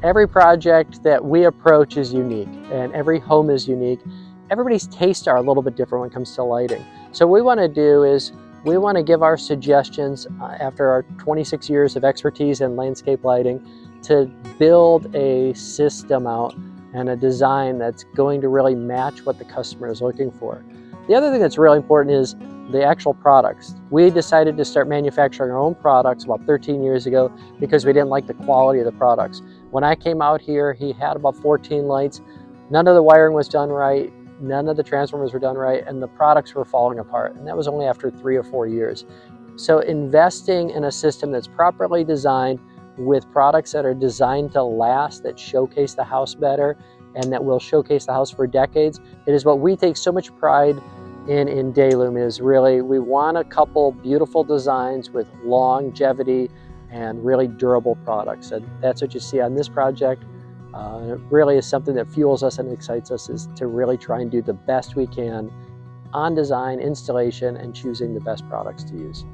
Every project that we approach is unique, and every home is unique. Everybody's tastes are a little bit different when it comes to lighting. So what we want to do is we want to give our suggestions after our 26 years of expertise in landscape lighting to build a system out and a design that's going to really match what the customer is looking for. The other thing that's really important is the actual products. We decided to start manufacturing our own products about 13 years ago because we didn't like the quality of the products. When I came out here, he had about 14 lights. None of the wiring was done right, none of the transformers were done right, and the products were falling apart. And that was only after 3 or 4 years. So investing in a system that's properly designed with products that are designed to last, that showcase the house better, and that will showcase the house for decades, it is what we take so much pride in Dayloom. Is really, we want a couple beautiful designs with longevity and really durable products, and that's what you see on this project. It really is something that fuels us and excites us, is to really try and do the best we can on design, installation, and choosing the best products to use.